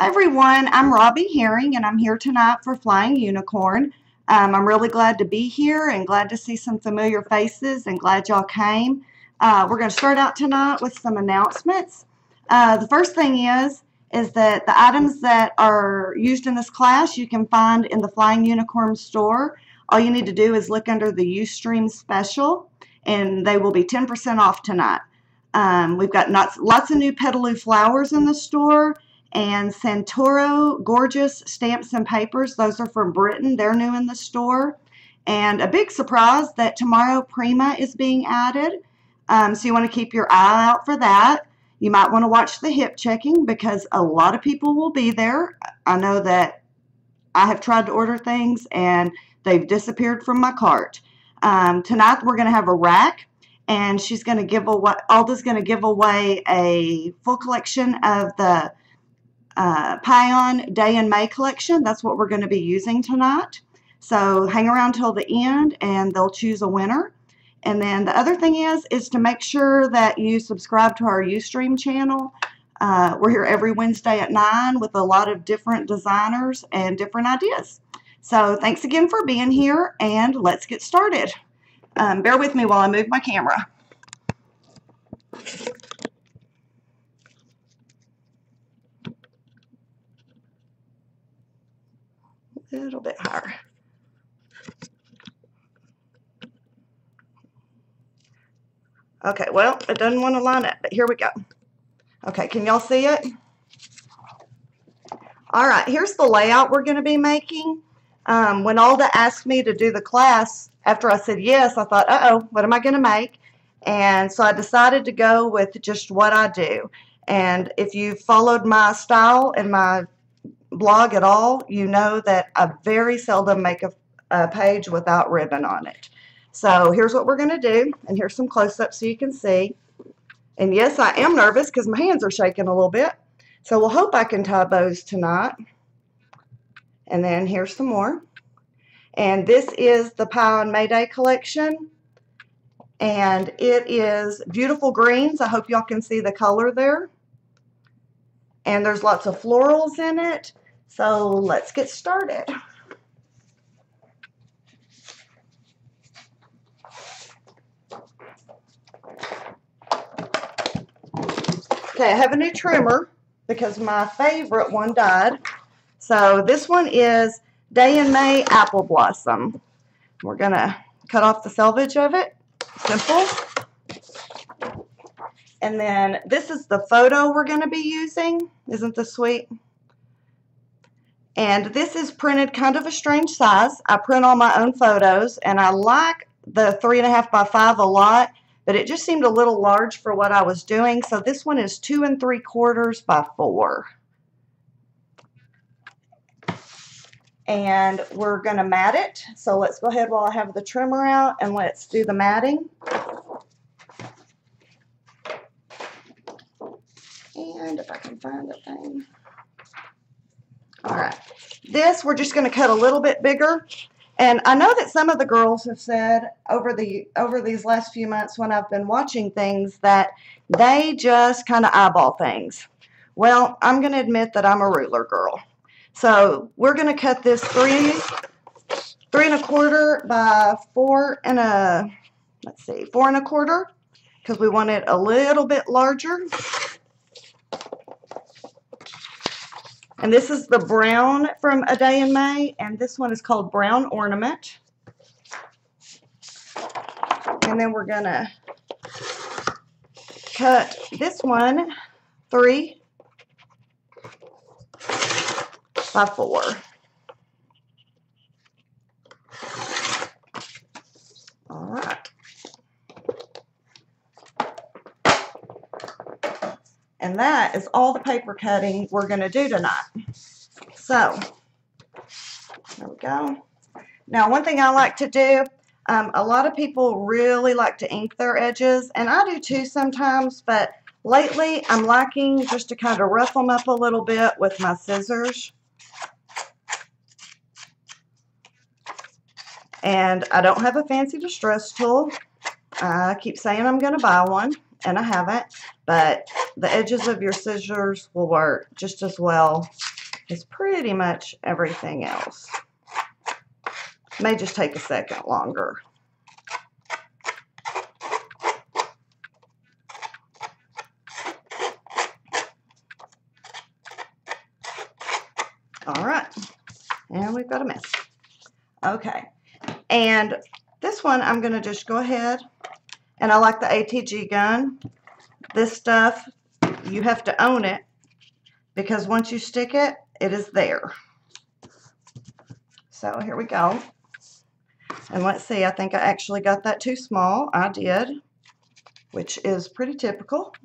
Hi everyone, I'm Robbie Herring and I'm here tonight for Flying Unicorn. I'm really glad to be here and glad to see some familiar faces and glad y'all came. We're going to start out tonight with some announcements. The first thing is that the items that are used in this class you can find in the Flying Unicorn store. All you need to do is look under the Ustream special and they will be 10% off tonight. We've got lots of new Petaloo flowers in the store. And Santoro Gorgeous Stamps and Papers. Those are from Britain. They're new in the store. And a big surprise that tomorrow Prima is being added. So you want to keep your eye out for that. You might want to watch the hip checking because a lot of people will be there. I know that I have tried to order things and they've disappeared from my cart. Tonight we're going to have a rack. And she's going to give away, Alda's going to give away a full collection of the Pion Day in May collection. That's what we're going to be using tonight. So hang around till the end and they'll choose a winner. And then the other thing is to make sure that you subscribe to our Ustream channel. We're here every Wednesday at 9 with a lot of different designers and different ideas. So thanks again for being here and let's get started. Bear with me while I move my camera. A little bit higher. Okay, well, it doesn't want to line up, but here we go. Okay, can y'all see it? All right, here's the layout we're going to be making. When Alda asked me to do the class, after I said yes, I thought, uh-oh, what am I going to make? And so I decided to go with just what I do. And if you've followed my style and my blog at all, you know that I very seldom make a page without ribbon on it. So here's what we're going to do, and here's some close-ups so you can see. And yes, I am nervous because my hands are shaking a little bit. So we'll hope I can tie bows tonight. And then here's some more. And this is the Pion May Day collection. And it is beautiful greens. I hope y'all can see the color there. And there's lots of florals in it. So let's get started. Okay, I have a new trimmer because my favorite one died. So this one is Day in May Apple Blossom. We're going to cut off the selvage of it. Simple. And then this is the photo we're going to be using. Isn't this sweet? And this is printed kind of a strange size. I print all my own photos, and I like the 3.5 by 5 a lot, but it just seemed a little large for what I was doing. So this one is 2 3/4 by 4. And we're going to mat it. So let's go ahead while I have the trimmer out and let's do the matting. And if I can find the thing. All right, this we're just going to cut a little bit bigger. And I know that some of the girls have said over these last few months when I've been watching things that they just kind of eyeball things. Well, I'm going to admit that I'm a ruler girl. So we're going to cut this 3 1/4 by 4 1/4, because we want it a little bit larger. And this is the brown from A Day in May, and this one is called Brown Ornament. And then we're going to cut this one 3 by 4. All right. And that is all the paper cutting we're going to do tonight. So, there we go. Now, one thing I like to do, a lot of people really like to ink their edges, and I do too sometimes, but lately I'm liking just to kind of rough them up a little bit with my scissors. And I don't have a fancy distress tool. I keep saying I'm going to buy one, and I haven't, but the edges of your scissors will work just as well is pretty much everything else. May just take a second longer. All right, and we've got a mess. Okay, and this one I'm going to just go ahead, and I like the ATG gun. This stuff, you have to own it, because once you stick it, it is there. So here we go. And let's see, I think I actually got that too small. I did, which is pretty typical.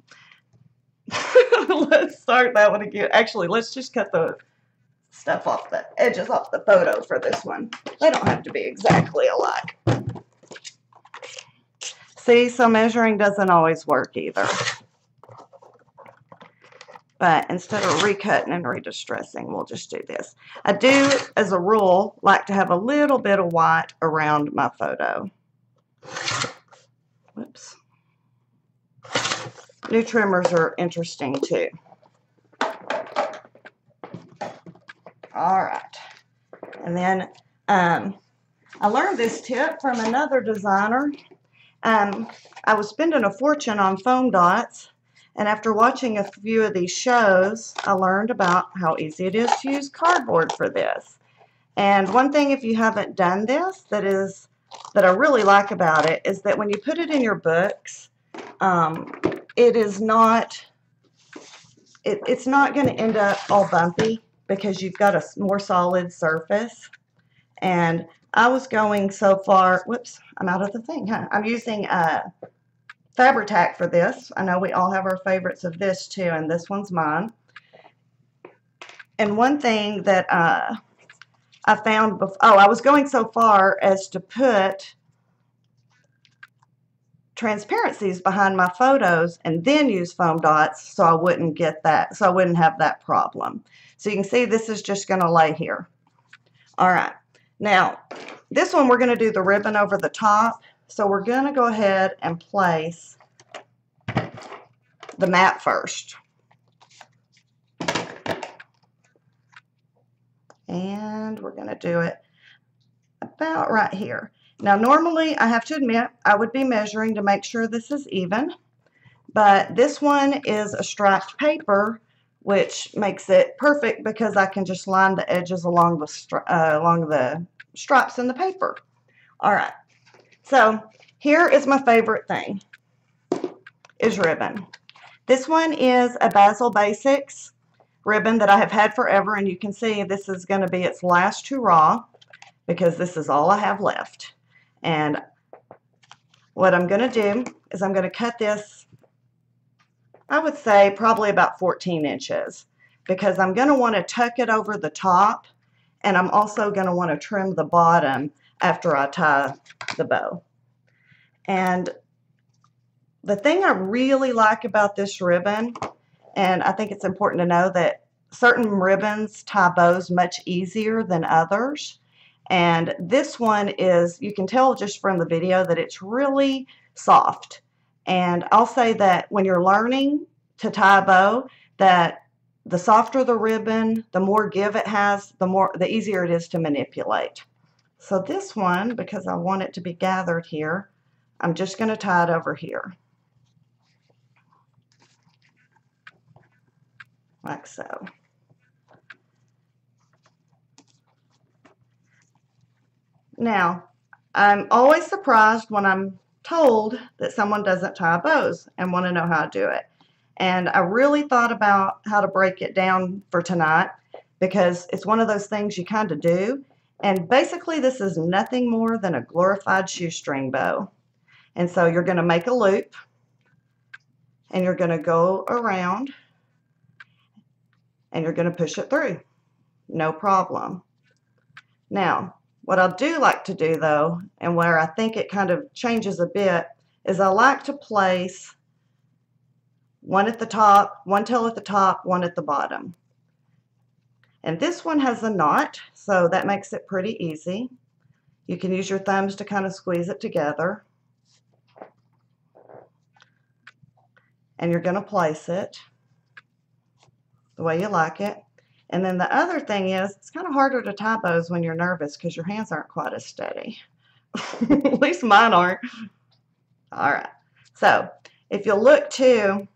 Let's start that one again. Actually, let's just cut the stuff off the edges off the photo for this one. They don't have to be exactly alike. See, so measuring doesn't always work either. But instead of recutting and redistressing, we'll just do this. I do, as a rule, like to have a little bit of white around my photo. Whoops. New trimmers are interesting too. All right. And then I learned this tip from another designer. I was spending a fortune on foam dots. And after watching a few of these shows, I learned about how easy it is to use cardboard for this. And one thing, if you haven't done this, that I really like about it is that when you put it in your books, it's not going to end up all bumpy because you've got a more solid surface. And I was going so far, whoops, I'm out of the thing, huh? I'm using Fabri-Tac for this. I know we all have our favorites of this too, and this one's mine. And one thing that I found before, I was going so far as to put transparencies behind my photos and then use foam dots so I wouldn't get that, so I wouldn't have that problem. So you can see this is just going to lay here. All right. Now, this one we're going to do the ribbon over the top. So we're going to go ahead and place the mat first. And we're going to do it about right here. Now normally, I have to admit, I would be measuring to make sure this is even. But this one is a striped paper, which makes it perfect because I can just line the edges along the stripes in the paper. All right. So here is my favorite thing, is ribbon. This one is a Basil Basics ribbon that I have had forever, and you can see this is going to be its last hurrah because this is all I have left. And what I'm going to do is I'm going to cut this, I would say probably about 14 inches because I'm going to want to tuck it over the top, and I'm also going to want to trim the bottom after I tie the bow. And the thing I really like about this ribbon, and I think it's important to know that certain ribbons tie bows much easier than others. And this one is, you can tell just from the video that it's really soft. And I'll say that when you're learning to tie a bow, that the softer the ribbon, the more give it has, the easier it is to manipulate. So this one, because I want it to be gathered here, I'm just going to tie it over here. Like so. Now, I'm always surprised when I'm told that someone doesn't tie bows and want to know how to do it. And I really thought about how to break it down for tonight because it's one of those things you kind of do. And basically this is nothing more than a glorified shoestring bow. And so you're going to make a loop and you're going to go around and you're going to push it through. No problem. Now, what I do like to do though, and where I think it kind of changes a bit, is I like to place one at the top, one tail at the top, one at the bottom. And this one has a knot, so that makes it pretty easy. You can use your thumbs to kind of squeeze it together. And you're going to place it the way you like it. And then the other thing is, it's kind of harder to tie bows when you're nervous because your hands aren't quite as steady. At least mine aren't. All right. So if you'll look too,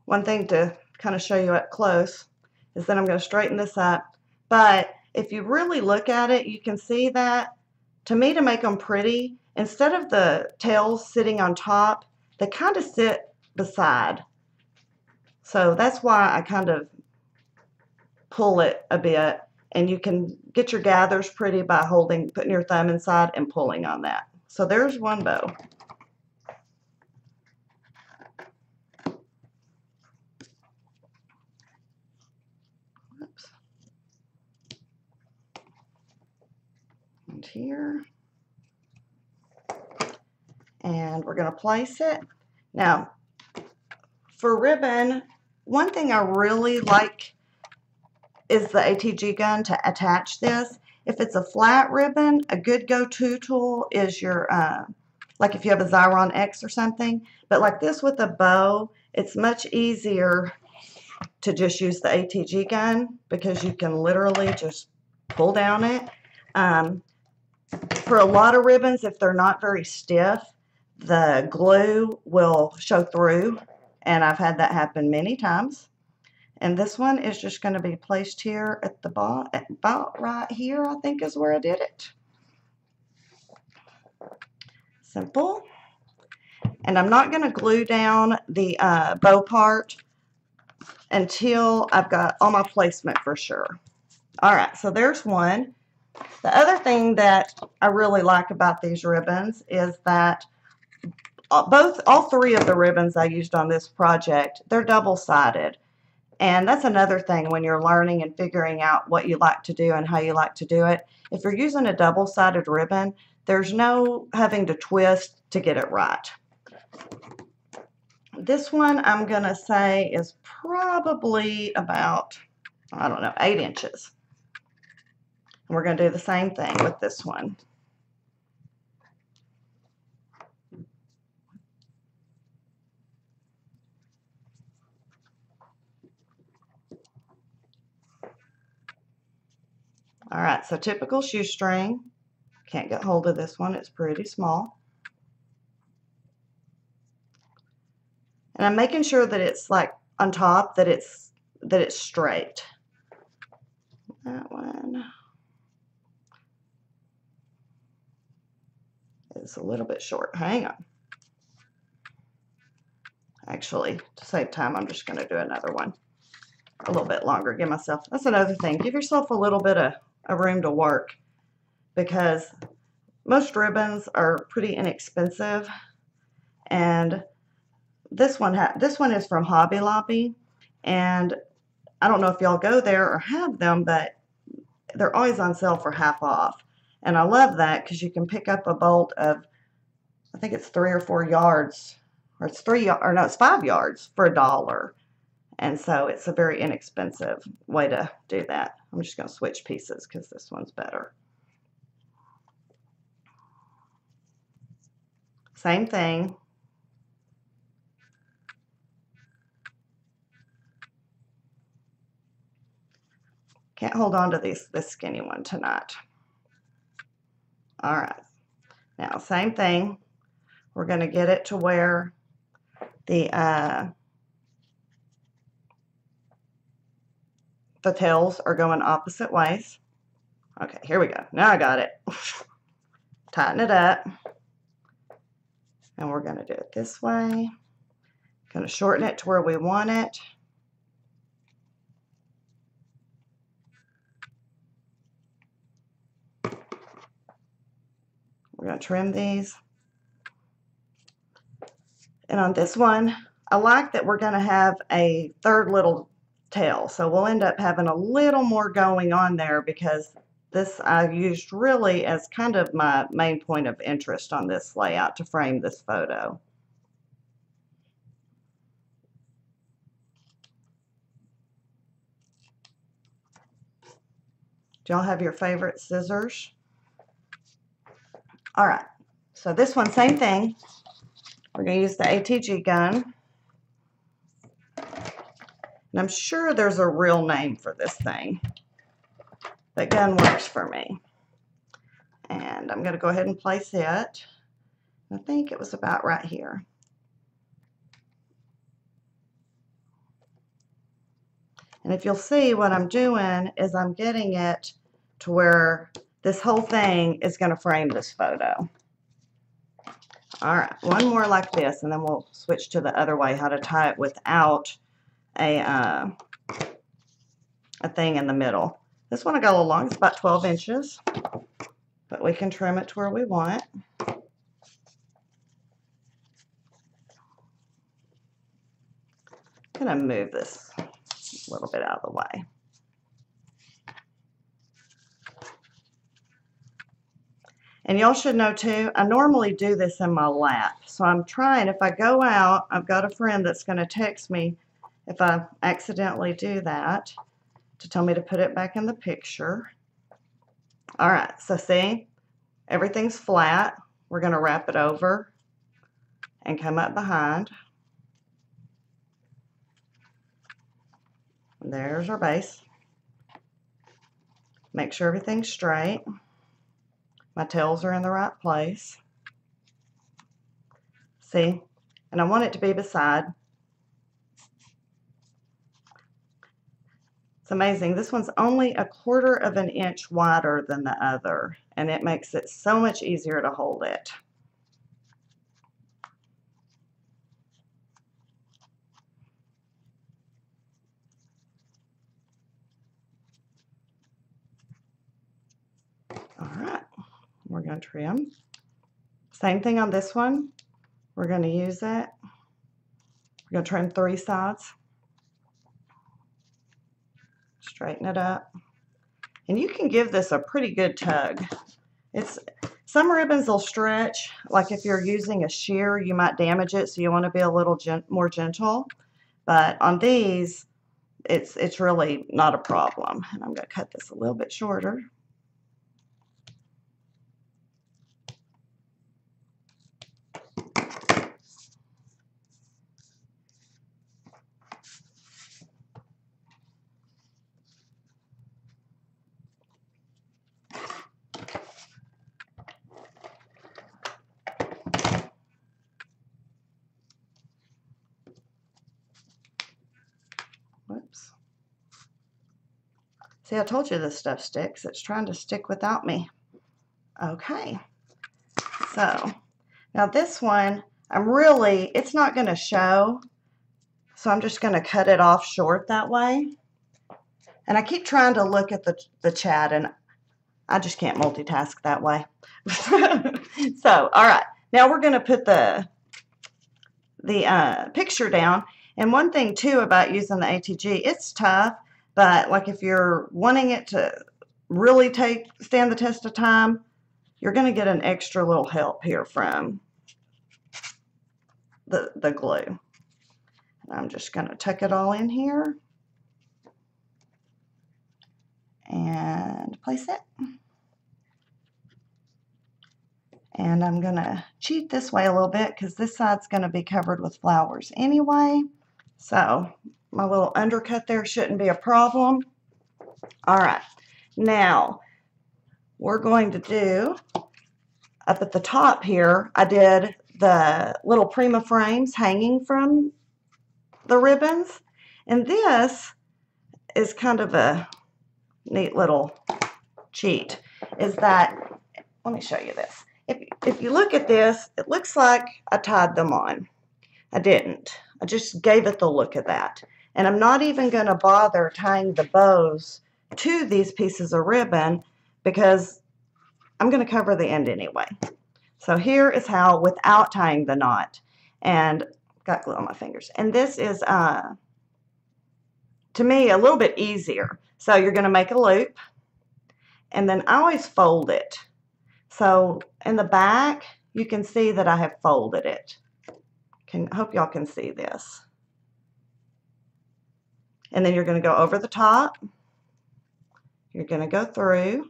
one thing to kind of show you up close is that I'm going to straighten this up. But if you really look at it, you can see that, to me, to make them pretty, instead of the tails sitting on top, they kind of sit beside. So that's why I kind of pull it a bit, and you can get your gathers pretty by putting your thumb inside and pulling on that. So there's one bow. Oops. And here. And we're going to place it. Now, for ribbon, one thing I really like is the ATG gun to attach this. If it's a flat ribbon, a good go-to tool is your, like if you have a Xyron X or something. But like this with a bow, it's much easier to just use the ATG gun because you can literally just pull down it. For a lot of ribbons, if they're not very stiff, the glue will show through, and I've had that happen many times. And this one is just going to be placed here at the bottom, about right here, I think is where I did it. Simple. And I'm not going to glue down the bow part until I've got all my placement for sure. All right, so there's one. The other thing that I really like about these ribbons is that all three of the ribbons I used on this project, they're double-sided. And that's another thing when you're learning and figuring out what you like to do and how you like to do it. If you're using a double-sided ribbon, there's no having to twist to get it right. This one I'm going to say is probably about, I don't know, 8 inches. And we're going to do the same thing with this one. All right, so typical shoestring. Can't get hold of this one, it's pretty small. And I'm making sure that it's like on top, that it's straight. That one is a little bit short. Hang on. Actually, to save time, I'm just going to do another one a little bit longer. Give myself, that's another thing, give yourself a little bit of room to work, because most ribbons are pretty inexpensive, and this one is from Hobby Lobby, and I don't know if y'all go there or have them, but they're always on sale for half off. And I love that because you can pick up a bolt of, I think it's 3 or 4 yards, or it's 5 yards for $1. And so it's a very inexpensive way to do that. I'm just going to switch pieces because this one's better. Same thing. Can't hold on to this skinny one tonight. All right. Now, same thing. We're going to get it to where the tails are going opposite ways. Okay, here we go. Now I got it. Tighten it up. And we're going to do it this way. Going to shorten it to where we want it. We're going to trim these. And on this one, I like that we're going to have a third little tail. So we'll end up having a little more going on there, because this I used really as kind of my main point of interest on this layout to frame this photo. Do y'all have your favorite scissors? All right, so this one, same thing. We're going to use the ATG gun. And And I'm sure there's a real name for this thing, but gun works for me. And I'm going to go ahead and place it. I think it was about right here. And if you'll see, what I'm doing is I'm getting it to where this whole thing is going to frame this photo. All right, one more like this, and then we'll switch to the other way, how to tie it without a thing in the middle. This one I got a little long, it's about 12 inches, but we can trim it to where we want. I'm going to move this a little bit out of the way. And y'all should know too, I normally do this in my lap. So I'm trying, if I go out, I've got a friend that's going to text me if I accidentally do that to tell me to put it back in the picture. All right, so see, everything's flat. We're going to wrap it over and come up behind. And there's our base. Make sure everything's straight. My tails are in the right place. See? And I want it to be beside. It's amazing. This one's only 1/4 of an inch wider than the other, and it makes it so much easier to hold it. All right. We're going to trim. Same thing on this one. We're going to use it. We're going to trim 3 sides. Straighten it up. And you can give this a pretty good tug. Some ribbons will stretch. Like if you're using a shear, you might damage it, so you want to be a little more gentle. But on these, it's really not a problem. And I'm going to cut this a little bit shorter. Whoops. See, I told you this stuff sticks. It's trying to stick without me. Okay. So, now this one, it's not going to show, so I'm just going to cut it off short that way. And I keep trying to look at the chat, and I just can't multitask that way. So, all right. Now we're going to put the picture down. And one thing too about using the ATG, it's tough, but like if you're wanting it to really stand the test of time, you're going to get an extra little help here from the glue. And I'm just going to tuck it all in here and place it. And I'm going to cheat this way a little bit because this side's going to be covered with flowers anyway. So my little undercut there shouldn't be a problem. All right, now we're going to do, up at the top here, I did the little Prima frames hanging from the ribbons. And this is kind of a neat little cheat, is that, let me show you this. If you look at this, it looks like I tied them on. I didn't. I just gave it the look of that. And I'm not even going to bother tying the bows to these pieces of ribbon because I'm going to cover the end anyway. So here is how, without tying the knot. And got glue on my fingers. And this is, to me, a little bit easier. So you're going to make a loop. And then I always fold it. So in the back, you can see that I have folded it. Hope y'all can see this. And then you're going to go over the top. You're going to go through.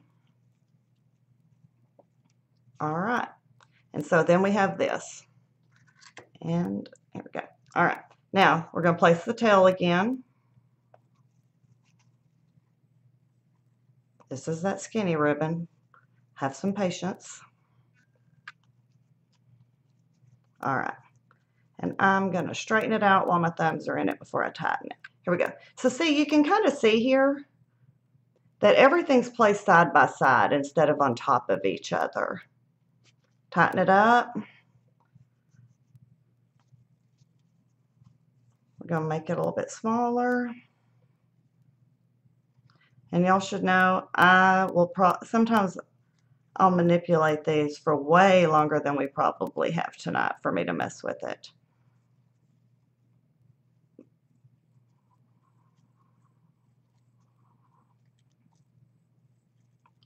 All right. And so then we have this. And there we go. All right. Now we're going to place the tail again. This is that skinny ribbon. Have some patience. All right. And I'm going to straighten it out while my thumbs are in it before I tighten it. Here we go. So see, you can kind of see here that everything's placed side by side instead of on top of each other. Tighten it up. We're going to make it a little bit smaller. And y'all should know, sometimes I'll manipulate these for way longer than we probably have tonight for me to mess with it.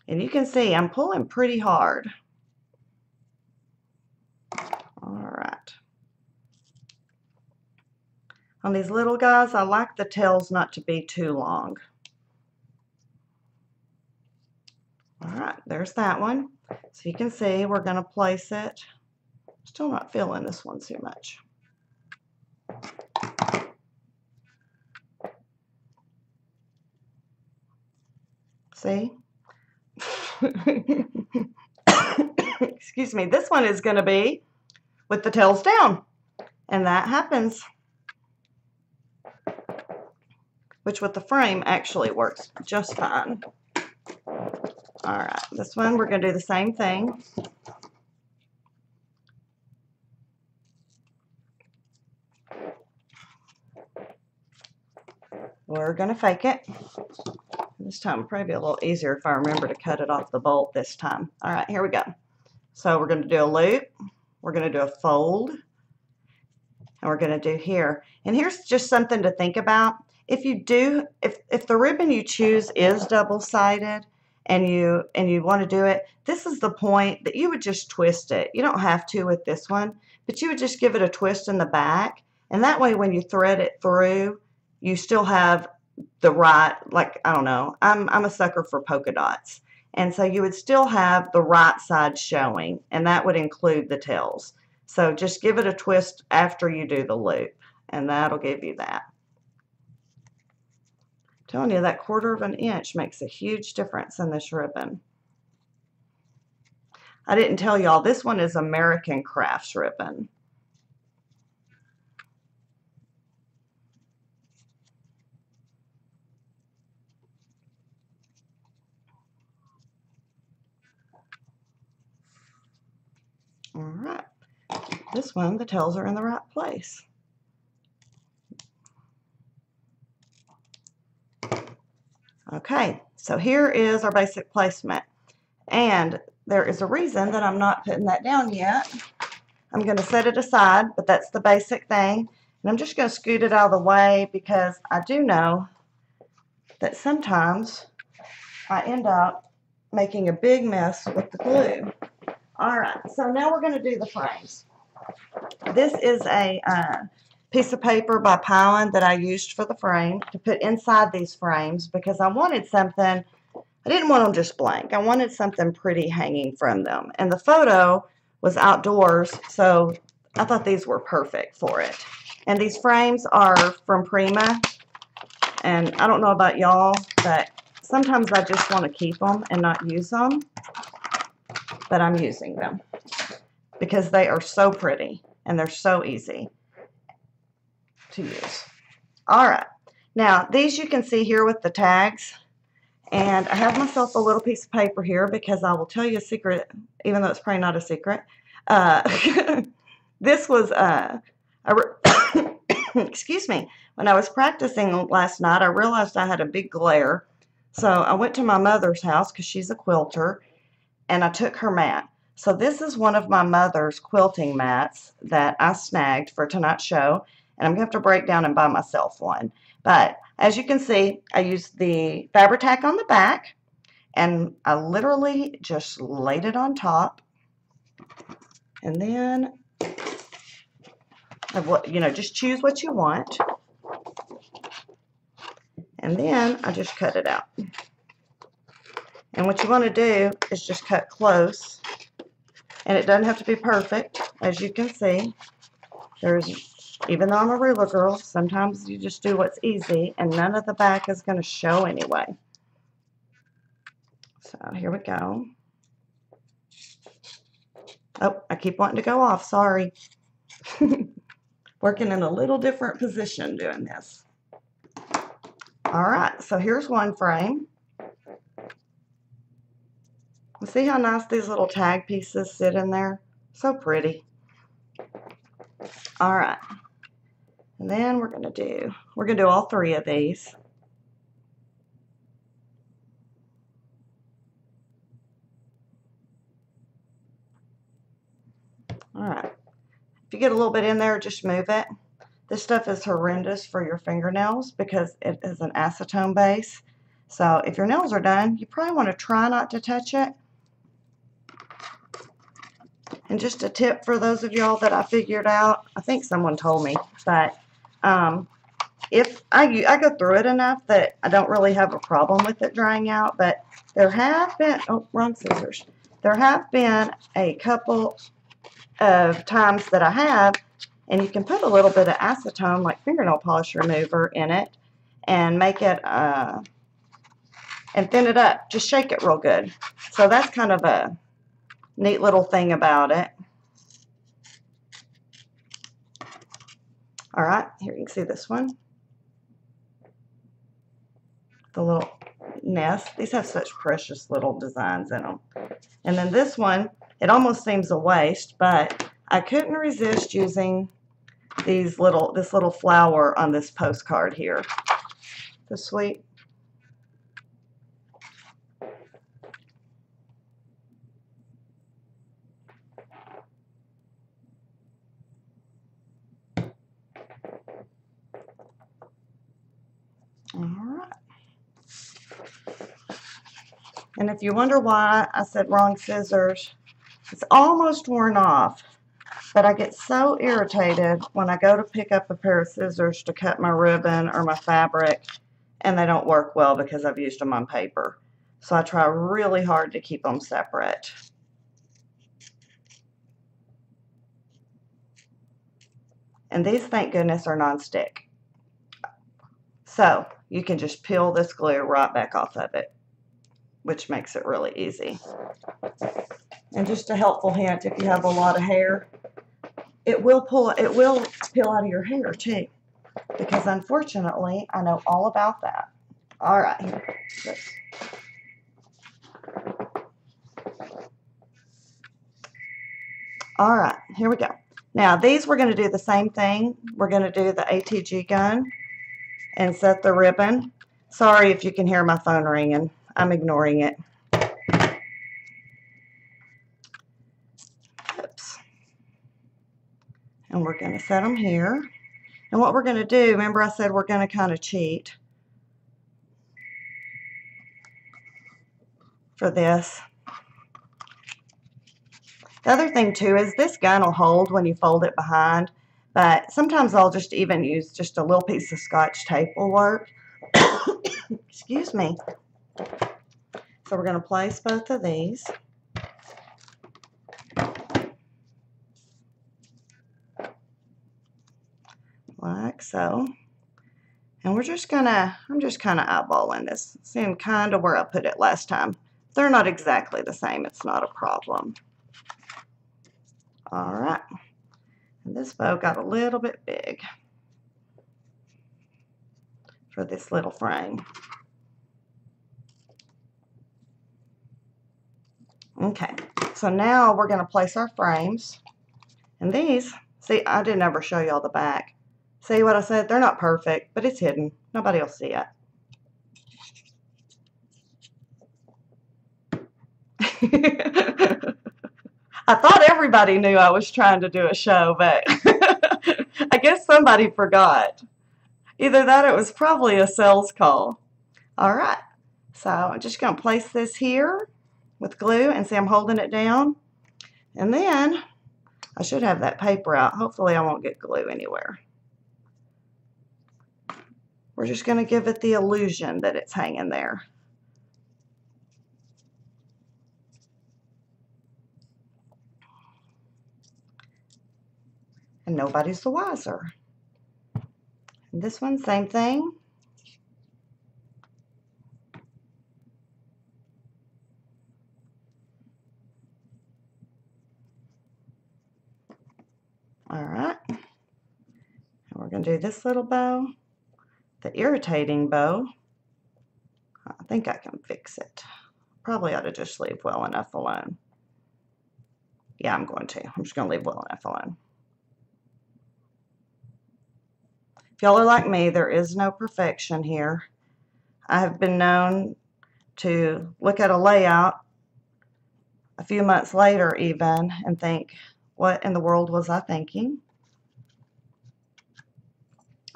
And you can see I'm pulling pretty hard. All right. On these little guys, I like the tails not to be too long. All right, there's that one. So you can see we're going to place it. Still not feeling this one too much. See? Excuse me. This one is going to be with the tails down. And that happens. Which with the frame actually works just fine. All right, this one we're going to do the same thing. We're going to fake it. This time will probably be a little easier if I remember to cut it off the bolt this time. All right, here we go. So we're going to do a loop. We're going to do a fold. And we're going to do here. And here's just something to think about. If the ribbon you choose is double-sided and you want to do it, this is the point that you would just twist it. You don't have to with this one, but you would just give it a twist in the back. And that way when you thread it through, you still have the right, like, I don't know, I'm a sucker for polka dots. And so you would still have the right side showing, and that would include the tails. So just give it a twist after you do the loop, and that'll give you that. I'm telling you, that 1/4 of an inch makes a huge difference in this ribbon. I didn't tell y'all, this one is American Crafts ribbon. All right, this one, the tails are in the right place. Okay, so here is our basic placement. And there is a reason that I'm not putting that down yet. I'm going to set it aside, but that's the basic thing. And I'm just going to scoot it out of the way because I do know that sometimes I end up making a big mess with the glue. All right, so now we're going to do the frames. This is a piece of paper by Pion that I used for the frame to put inside these frames because I wanted something, I didn't want them just blank. I wanted something pretty hanging from them. And the photo was outdoors, so I thought these were perfect for it. And these frames are from Prima. And I don't know about y'all, but sometimes I just want to keep them and not use them. But I'm using them because they are so pretty and they're so easy to use. All right, now these you can see here with the tags, and I have myself a little piece of paper here because I will tell you a secret, even though it's probably not a secret. This was excuse me, when I was practicing last night, I realized I had a big glare, so I went to my mother's house because she's a quilter, and I took her mat. So this is one of my mother's quilting mats that I snagged for tonight's show, and I'm going to have to break down and buy myself one. But as you can see, I used the Fabri-Tac on the back, and I literally just laid it on top, and then, just choose what you want, and then I just cut it out. And what you want to do is just cut close, and it doesn't have to be perfect, as you can see. Even though I'm a ruler girl, sometimes you just do what's easy, and none of the back is going to show anyway. So here we go. Oh, I keep wanting to go off, sorry. Working in a little different position doing this. All right, so here's one frame. See how nice these little tag pieces sit in there? So pretty. All right, and then we're gonna do all three of these. All right, if you get a little bit in there, just move it. This stuff is horrendous for your fingernails because it is an acetone base. So if your nails are done, you probably want to try not to touch it. And just a tip for those of y'all that I figured out, I think someone told me, but if I go through it enough that I don't really have a problem with it drying out, but there have been, oh, wrong scissors. There have been a couple of times that I have, and you can put a little bit of acetone, like fingernail polish remover, in it and make it, and thin it up. Just shake it real good. So that's kind of a neat little thing about it. All right, here you can see this one. The little nest. These have such precious little designs in them. And then this one, it almost seems a waste, but I couldn't resist using this little flower on this postcard here. So sweet. All right. And if you wonder why I said wrong scissors, it's almost worn off, but I get so irritated when I go to pick up a pair of scissors to cut my ribbon or my fabric and they don't work well because I've used them on paper. So I try really hard to keep them separate. And these, thank goodness, are non-stick. So you can just peel this glue right back off of it, which makes it really easy. And just a helpful hint, if you have a lot of hair, it will peel out of your hair too, because unfortunately, I know all about that. All right, here. All right, here we go. Now these, we're going to do the same thing. We're going to do the ATG gun and set the ribbon. Sorry if you can hear my phone ringing. I'm ignoring it. Oops. And we're going to set them here. And what we're going to do, remember I said we're going to kind of cheat for this. The other thing too is this gun will hold when you fold it behind, but sometimes I'll just even use just a little piece of Scotch tape will work. Excuse me. So we're going to place both of these. Like so. And I'm just kind of eyeballing this, seeing kind of where I put it last time. They're not exactly the same, it's not a problem. All right. And this bow got a little bit big for this little frame. Okay, so now we're going to place our frames. And these, see, I didn't ever show y'all the back. See what I said? They're not perfect, but it's hidden. Nobody will see it. I thought everybody knew I was trying to do a show, but I guess somebody forgot. Either that or it was probably a sales call. All right, so I'm just going to place this here with glue, and see I'm holding it down. And then I should have that paper out. Hopefully I won't get glue anywhere. We're just going to give it the illusion that it's hanging there. And nobody's the wiser. And this one, same thing. All right. And we're going to do this little bow, the irritating bow. I think I can fix it. Probably ought to just leave well enough alone. Yeah, I'm going to. I'm just going to leave well enough alone. If y'all are like me, there is no perfection here. I have been known to look at a layout a few months later even and think, what in the world was I thinking?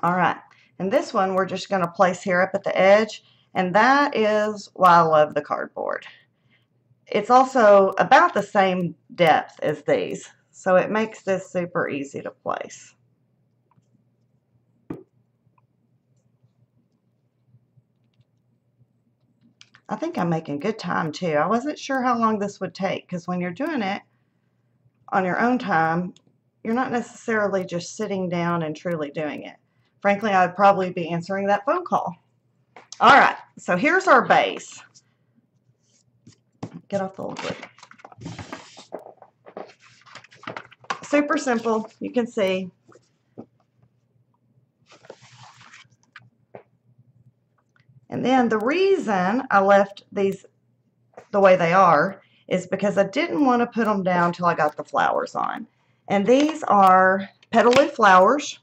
All right, and this one we're just going to place here up at the edge, and that is why I love the cardboard. It's also about the same depth as these, so it makes this super easy to place. I think I'm making good time too. I wasn't sure how long this would take, because when you're doing it on your own time, you're not necessarily just sitting down and truly doing it. Frankly, I'd probably be answering that phone call. All right, so here's our base. Get off the little glue. Super simple, you can see. And then the reason I left these the way they are is because I didn't want to put them down till I got the flowers on. And these are petal-leaf flowers,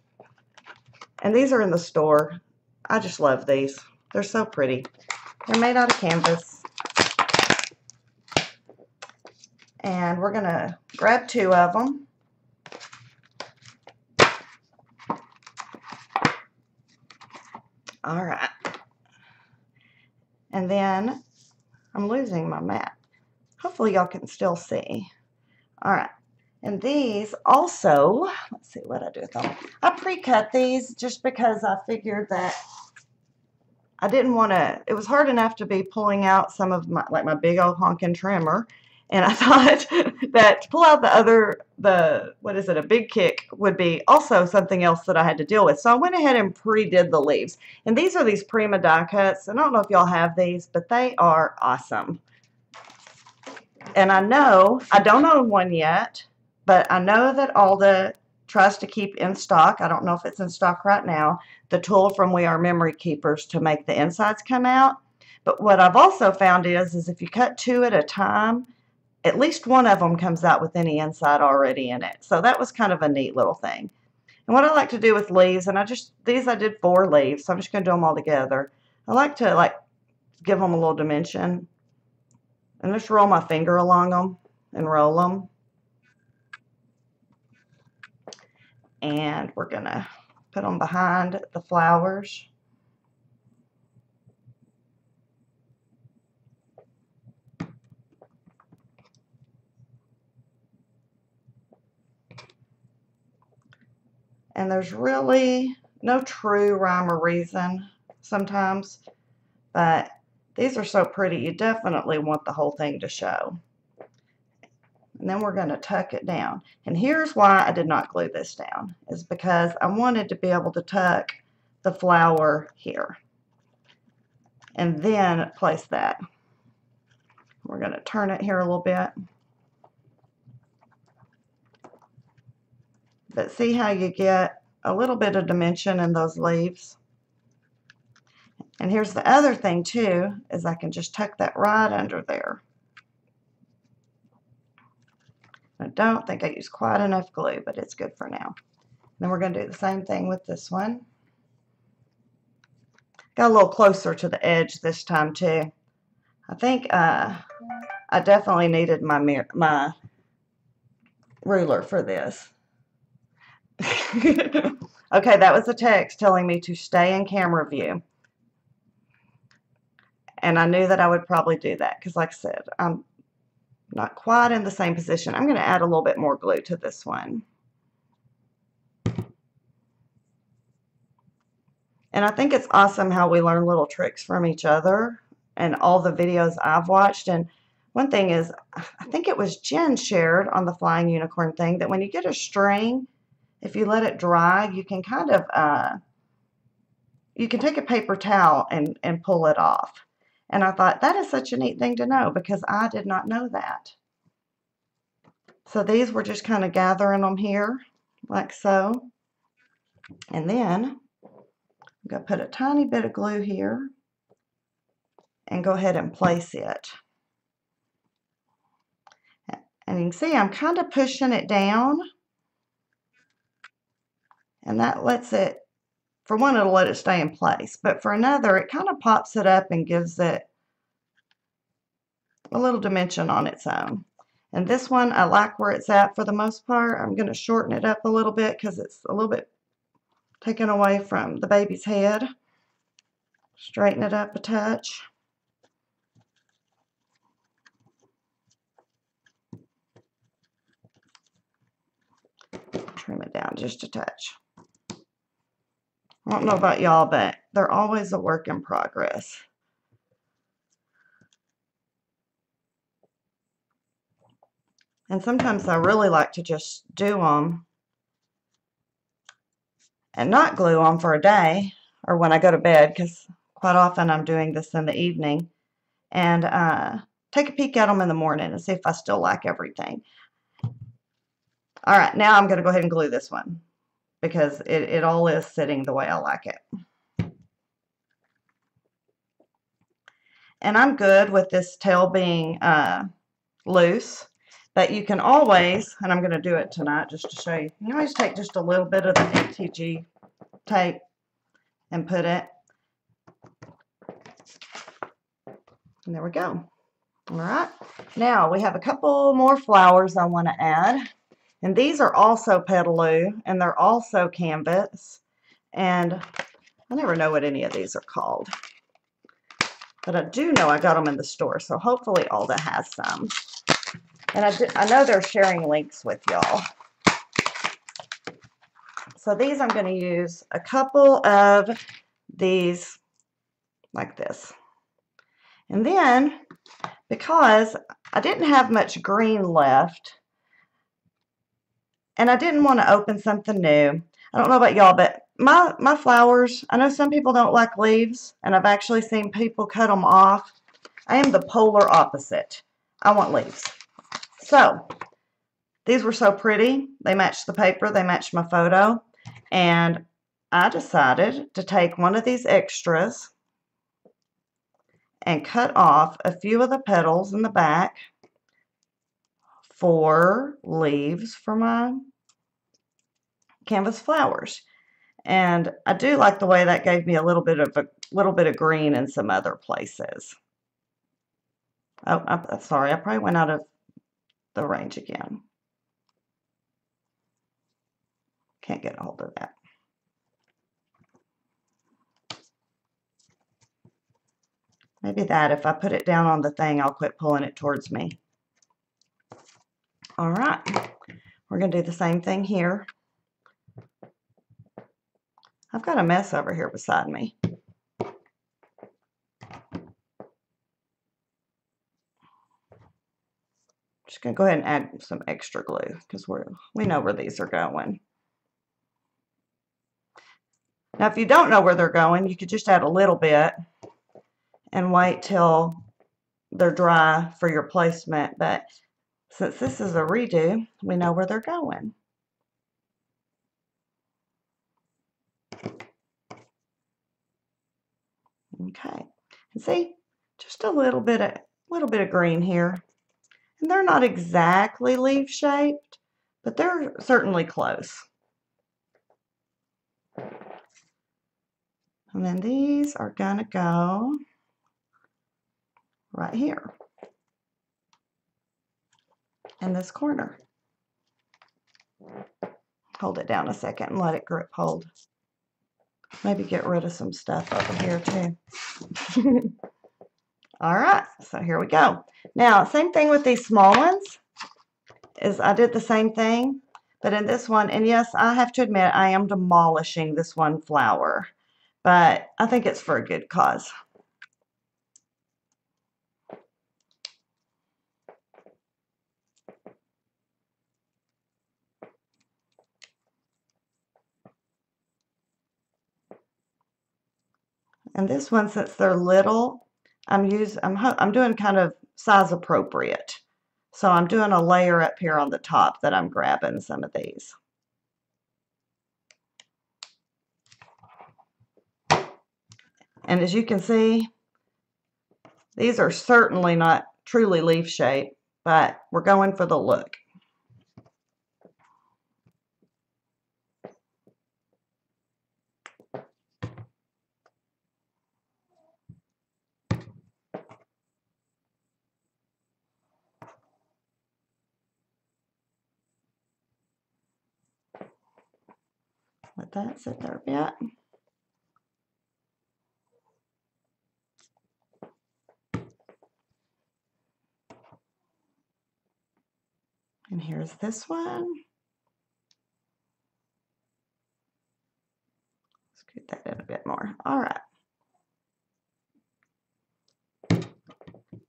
and these are in the store. I just love these. They're so pretty. They're made out of canvas. And we're going to grab 2 of them. All right. And then I'm losing my mat. Hopefully y'all can still see. All right. And these also, let's see what I do with them. I pre-cut these just because I figured that I didn't want to, it was hard enough to be pulling out some of my, like my big old honking trimmer. And I thought that to pull out what is it, a big kick would be also something else that I had to deal with. So I went ahead and pre-did the leaves. And these are these Prima die cuts. I don't know if y'all have these, but they are awesome. And I don't own one yet, but I know that Alda tries to keep in stock. I don't know if it's in stock right now, the tool from We Are Memory Keepers to make the insides come out. But what I've also found is if you cut 2 at a time, at least one of them comes out with any inside already in it. So that was kind of a neat little thing. And what I like to do with leaves, and I did 4 leaves, so I'm just going to do them all together. I like to give them a little dimension and just roll my finger along them and roll them. And we're going to put them behind the flowers. And there's really no true rhyme or reason sometimes, but these are so pretty, you definitely want the whole thing to show. And then we're going to tuck it down. And here's why I did not glue this down, is because I wanted to be able to tuck the flower here and then place that. We're going to turn it here a little bit. But see how you get a little bit of dimension in those leaves? And here's the other thing too, is I can just tuck that right under there. I don't think I used quite enough glue, but it's good for now. Then we're going to do the same thing with this one. Got a little closer to the edge this time too. I think I definitely needed my ruler for this. Okay, that was a text telling me to stay in camera view. And I knew that I would probably do that because, like I said, I'm not quite in the same position. I'm going to add a little bit more glue to this one. And I think it's awesome how we learn little tricks from each other and all the videos I've watched. And one thing is, I think it was Jen shared on the flying unicorn thing that when you get a string, if you let it dry, you can kind of, you can take a paper towel and pull it off. And I thought that is such a neat thing to know because I did not know that. So these we're just kind of gathering them here. like so. And then I'm going to put a tiny bit of glue here and go ahead and place it. And you can see I'm kind of pushing it down, and that lets it, for one, it'll let it stay in place, but for another, it kind of pops it up and gives it a little dimension on its own. And this one, I like where it's at for the most part. I'm going to shorten it up a little bit because it's a little bit taken away from the baby's head. Straighten it up a touch. Trim it down just a touch. I don't know about y'all, but they're always a work in progress. And sometimes I really like to just do them and not glue them for a day or when I go to bed, because quite often I'm doing this in the evening, and take a peek at them in the morning and see if I still like everything. All right, now I'm going to go ahead and glue this one because it all is sitting the way I like it. And I'm good with this tail being loose, but you can always, and I'm going to do it tonight just to show you, you can always take just a little bit of the ATG tape and put it, and there we go. All right, now we have a couple more flowers I want to add, and these are also petaloo, and they're also canvas, and I never know what any of these are called, but I do know I got them in the store, so hopefully Alda has some. And I know they're sharing links with y'all. So these, I'm going to use a couple of these like this. And then, because I didn't have much green left, and I didn't want to open something new. I don't know about y'all, but my flowers, I know some people don't like leaves, and I've actually seen people cut them off. I am the polar opposite. I want leaves. So these were so pretty. They matched the paper. They matched my photo. And I decided to take one of these extras and cut off a few of the petals in the back for leaves for my canvas flowers. And I do like the way that gave me a little bit of green in some other places. Oh, I'm sorry, I probably went out of the range again. Can't get a hold of that. Maybe that, if I put it down on the thing, I'll quit pulling it towards me. All right, we're going to do the same thing here. I've got a mess over here beside me. Just going to go ahead and add some extra glue because we know where these are going. Now, if you don't know where they're going, you could just add a little bit and wait till they're dry for your placement. But since this is a redo, we know where they're going. Okay, and see, just a little bit of green here, and they're not exactly leaf shaped, but they're certainly close. And then these are gonna go right here in this corner. Hold it down a second and let it grip hold. Maybe get rid of some stuff over here too. All right, so here we go. Now, same thing with these small ones, is I did the same thing, but in this one, and yes, I have to admit, I am demolishing this one flower, but I think it's for a good cause. And this one, since they're little, I'm doing kind of size appropriate. So I'm doing a layer up here on the top that I'm grabbing some of these. And as you can see, these are certainly not truly leaf shape, but we're going for the look. Let that sit there a bit. And here's this one. Scoot that in a bit more. All right.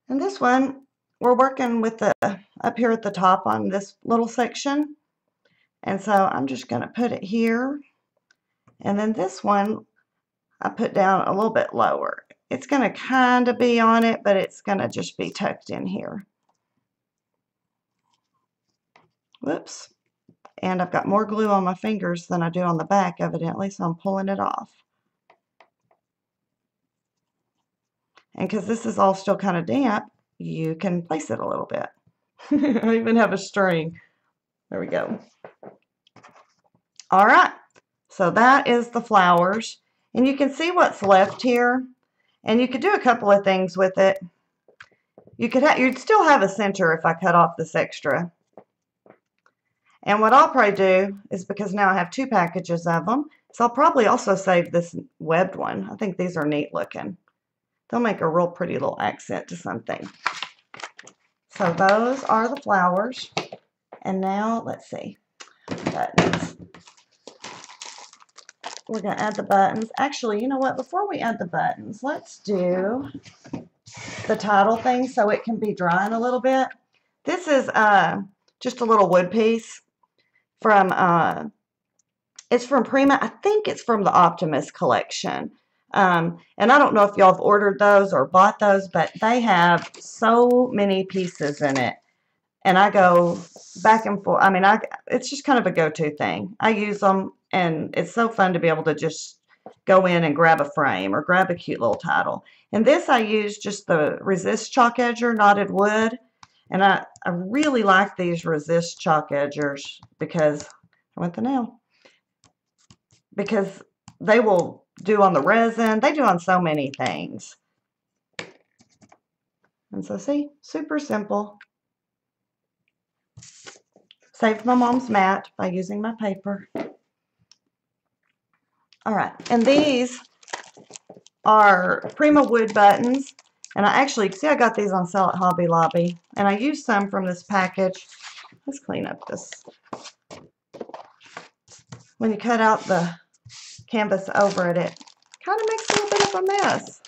And this one, we're working with the up here at the top on this little section. And so I'm just going to put it here. And then this one, I put down a little bit lower. It's going to kind of be on it, but it's going to just be tucked in here. Whoops. And I've got more glue on my fingers than I do on the back, evidently, so I'm pulling it off. And because this is all still kind of damp, you can place it a little bit. I even have a string. There we go. All right. So that is the flowers. And you can see what's left here. And you could do a couple of things with it. You'd still have a center if I cut off this extra. And what I'll probably do is, because now I have 2 packages of them, so I'll probably also save this webbed one. I think these are neat looking. They'll make a real pretty little accent to something. So those are the flowers. And now, let's see, buttons. We're going to add the buttons. Actually, you know what? Before we add the buttons, let's do the title thing so it can be drying a little bit. This is just a little wood piece from, it's from Prima. I think it's from the Optimist collection. And I don't know if y'all have ordered those or bought those, but they have so many pieces in it. And I go back and forth. I mean, it's just kind of a go-to thing. I use them, and it's so fun to be able to just go in and grab a frame or grab a cute little title. And this I use just the Resist Chalk Edger knotted wood. And I really like these Resist Chalk Edgers because, I went the nail, because they will do on the resin. They do on so many things. And so see, super simple. Saved my mom's mat by using my paper. All right, and these are Prima wood buttons. And I actually, see, I got these on sale at Hobby Lobby. And I used some from this package. Let's clean up this. When you cut out the canvas over it, it kind of makes a little bit of a mess.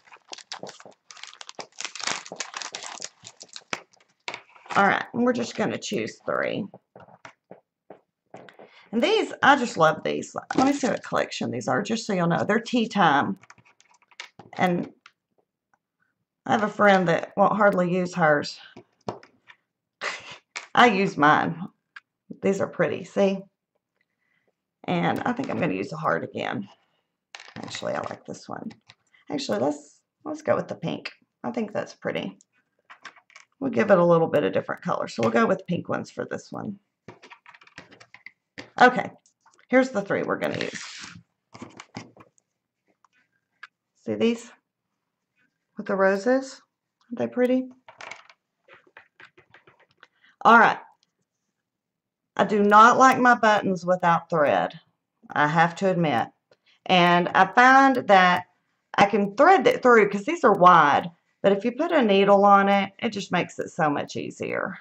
All right, and we're just going to choose 3. And these, I just love these. Let me see what collection these are, just so you'll know. They're tea time. And I have a friend that won't hardly use hers. I use mine. These are pretty, see? And I think I'm going to use the heart again. Actually, I like this one. Actually, let's go with the pink. I think that's pretty. We'll give it a little bit of different color. So we'll go with pink ones for this one. Okay, here's the 3 we're going to use. See these with the roses? Aren't they pretty? All right. I do not like my buttons without thread, I have to admit. And I find that I can thread it through because these are wide, but if you put a needle on it, it just makes it so much easier.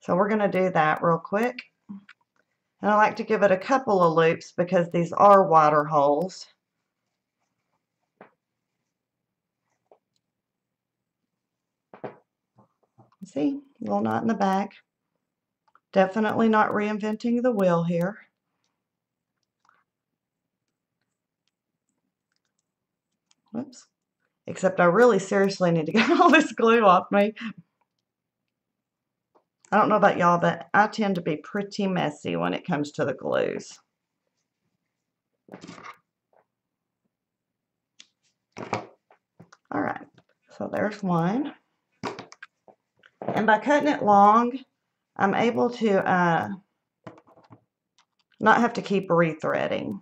So we're going to do that real quick. And I like to give it a couple of loops because these are water holes. See, little knot in the back. Definitely not reinventing the wheel here. Whoops. Except I really seriously need to get all this glue off me. I don't know about y'all, but I tend to be pretty messy when it comes to the glues. So there's one. And by cutting it long, I'm able to not have to keep rethreading.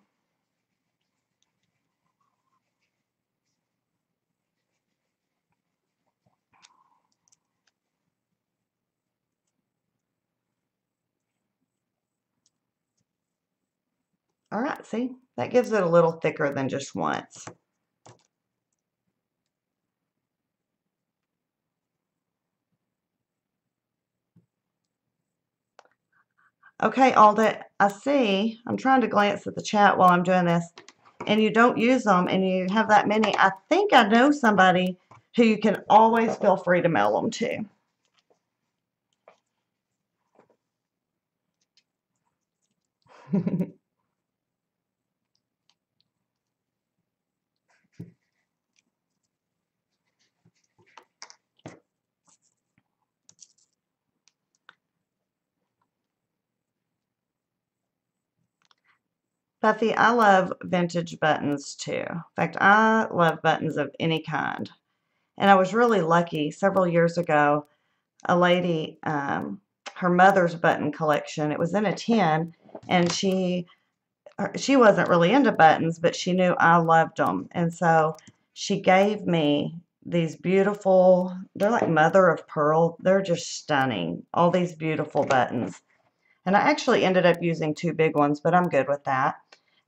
All right, see, that gives it a little thicker than just once. Okay, Alda, I see, I'm trying to glance at the chat while I'm doing this, and you don't use them, and you have that many. I think I know somebody who you can always feel free to mail them to. Buffy, I love vintage buttons too. In fact, I love buttons of any kind. And I was really lucky several years ago, a lady, her mother's button collection, it was in a tin, and she wasn't really into buttons, but she knew I loved them. And so she gave me these beautiful, they're like mother of pearl. They're just stunning. All these beautiful buttons. And I actually ended up using 2 big ones, but I'm good with that.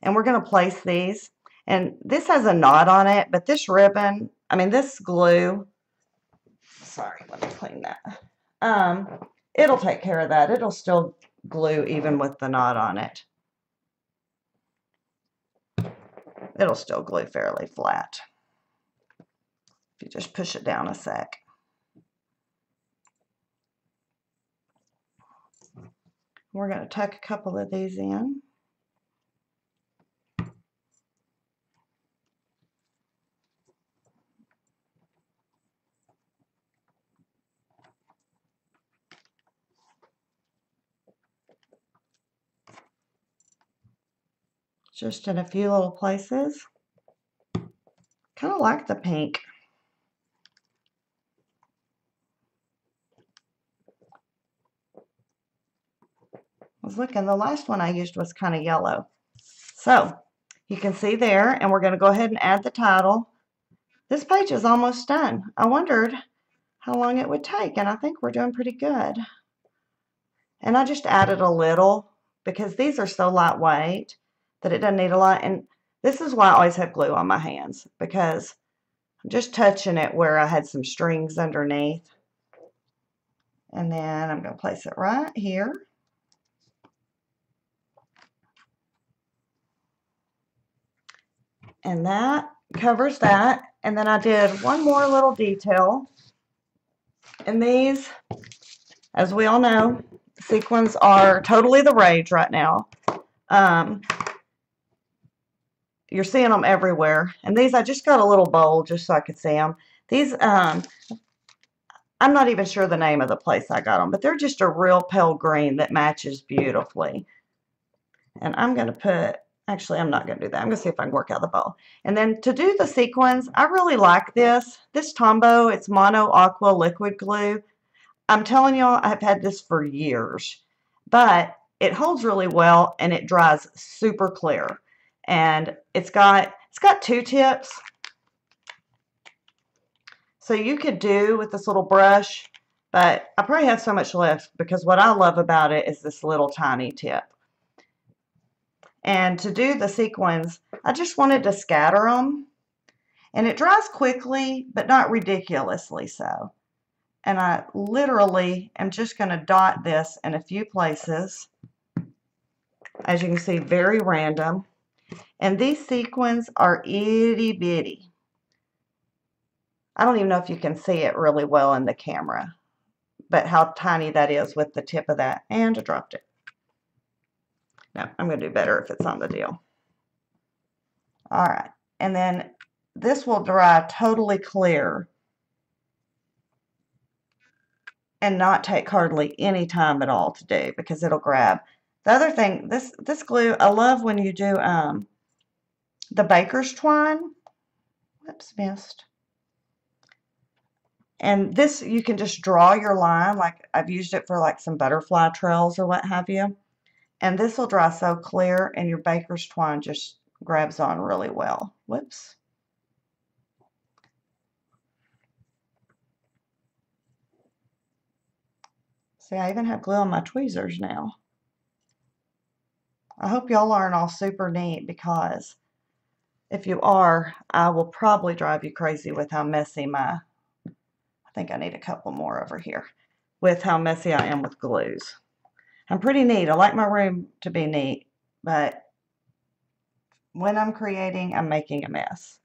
And we're going to place these. And this has a knot on it, but this ribbon, I mean, this glue, sorry, let me clean that. It'll take care of that. It'll still glue even with the knot on it. It'll still glue fairly flat if you just push it down a sec. We're going to tuck a couple of these in. Just in a few little places. Kind of like the pink. I was looking, the last one I used was kind of yellow. So you can see there, and we're going to go ahead and add the title. This page is almost done. I wondered how long it would take, and I think we're doing pretty good. And I just added a little because these are so lightweight that it doesn't need a lot. And this is why I always have glue on my hands, because I'm just touching it where I had some strings underneath. And then I'm going to place it right here. And that covers that. And then I did one more little detail. And these, as we all know, sequins are totally the rage right now. You're seeing them everywhere. And these, I just got a little bowl just so I could see them. These, I'm not even sure the name of the place I got them, but they're just a real pale green that matches beautifully. And I'm going to put, actually, I'm not going to do that. I'm going to see if I can work out the bowl. And then to do the sequins, I really like this. This Tombow, it's Mono Aqua liquid glue. I'm telling y'all, I've had this for years, but it holds really well and it dries super clear. And it's got 2 tips. So you could do with this little brush, but I probably have so much left because what I love about it is this little tiny tip. And to do the sequins, I just wanted to scatter them. And it dries quickly, but not ridiculously so. And I literally am just going to dot this in a few places. As you can see, very random. And these sequins are itty bitty. I don't even know if you can see it really well in the camera, but how tiny that is with the tip of that. And I dropped it. No, I'm going to do better if it's on the deal. All right. And then this will dry totally clear and not take hardly any time at all to do because it'll grab. The other thing, this glue, I love when you do the baker's twine. Whoops, missed. And this, you can just draw your line, like I've used it for like some butterfly trails or what have you. And this will dry so clear, and your baker's twine just grabs on really well. Whoops. See, I even have glue on my tweezers now. I hope y'all aren't all super neat, because if you are, I will probably drive you crazy with how messy I think I need a couple more over here, with how messy I am with glues. I'm pretty neat. I like my room to be neat, but when I'm creating, I'm making a mess.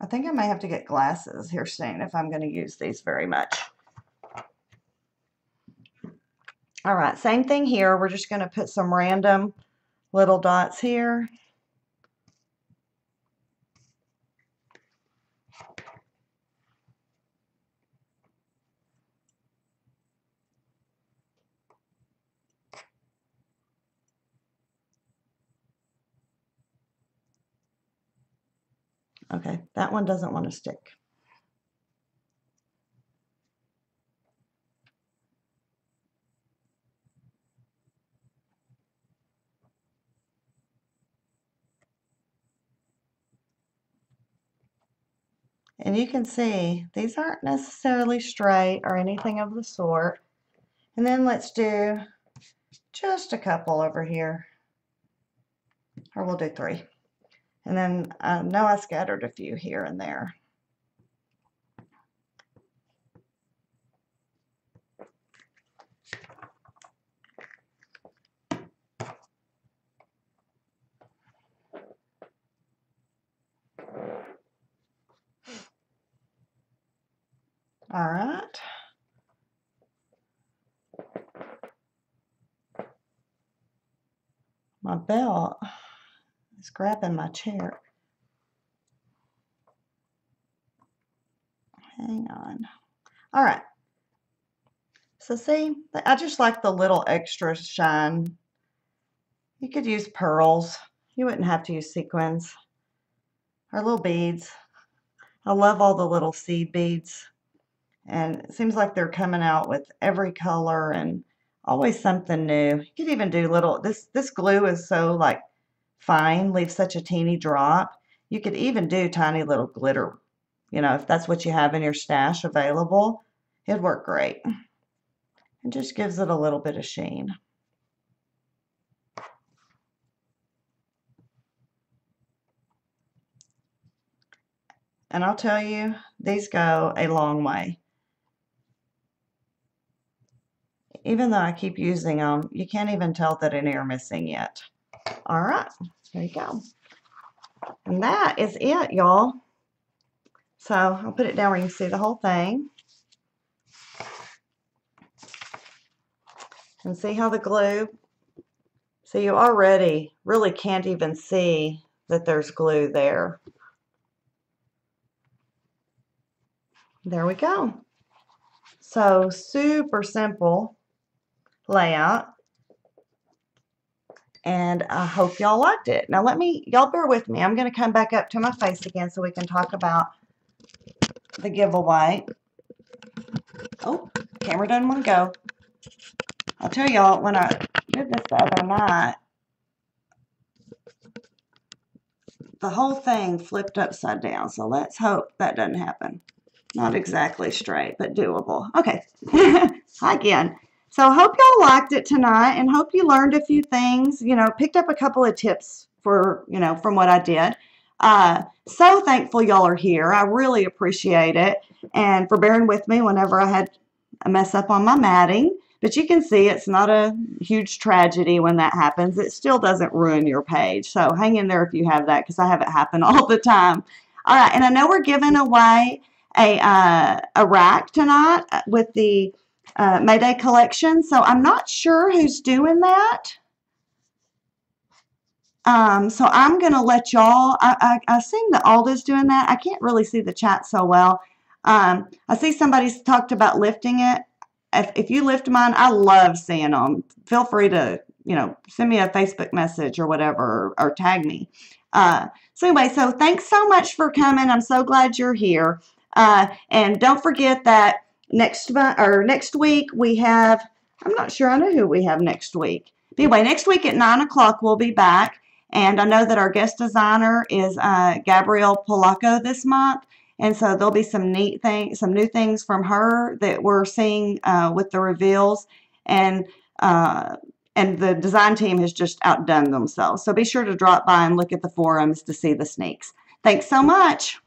I think I may have to get glasses here soon if I'm going to use these very much. All right, same thing here. We're just going to put some random little dots here. Okay, that one doesn't want to stick. And you can see these aren't necessarily straight or anything of the sort. And then let's do just a couple over here, or we'll do 3. And then I know I scattered a few here and there. All right. My belt is grabbing my chair. Hang on. All right. So see, I just like the little extra shine. You could use pearls. You wouldn't have to use sequins or little beads. I love all the little seed beads. And it seems like they're coming out with every color and always something new. You could even do little, this glue is so like fine, leaves such a teeny drop. You could even do tiny little glitter, you know, if that's what you have in your stash available, it'd work great. It just gives it a little bit of sheen. And I'll tell you, these go a long way. Even though I keep using them, you can't even tell that any are missing yet. All right, there you go. And that is it, y'all. So I'll put it down where you can see the whole thing. And see how the glue, so you already really can't even see that there's glue there. There we go. So super simple layout. And I hope y'all liked it. Now y'all bear with me. I'm going to come back up to my face again so we can talk about the giveaway. Oh, camera doesn't want to go. I'll tell y'all, when I did this the other night, the whole thing flipped upside down. So let's hope that doesn't happen. Not exactly straight, but doable. Okay. Hi again. So I hope y'all liked it tonight and hope you learned a few things, you know, picked up a couple of tips for, you know, from what I did. So thankful y'all are here. I really appreciate it, and for bearing with me whenever I had a mess up on my matting. But you can see it's not a huge tragedy when that happens. It still doesn't ruin your page. So hang in there if you have that, because I have it happen all the time. All right, and I know we're giving away a rack tonight with the Mayday collection. So I'm not sure who's doing that. So I'm going to let y'all, I assume that Alda's doing that. I can't really see the chat so well. I see somebody's talked about lifting it. If you lift mine, I love seeing them. Feel free to send me a Facebook message or whatever, or tag me. So anyway, so thanks so much for coming. I'm so glad you're here. And don't forget that next week we have, I'm not sure I know who we have next week. But anyway, next week at 9 o'clock we'll be back. And I know that our guest designer is Gabrielle Polacco this month. And so there'll be some neat things, some new things from her that we're seeing with the reveals. And the design team has just outdone themselves. So be sure to drop by and look at the forums to see the sneaks. Thanks so much.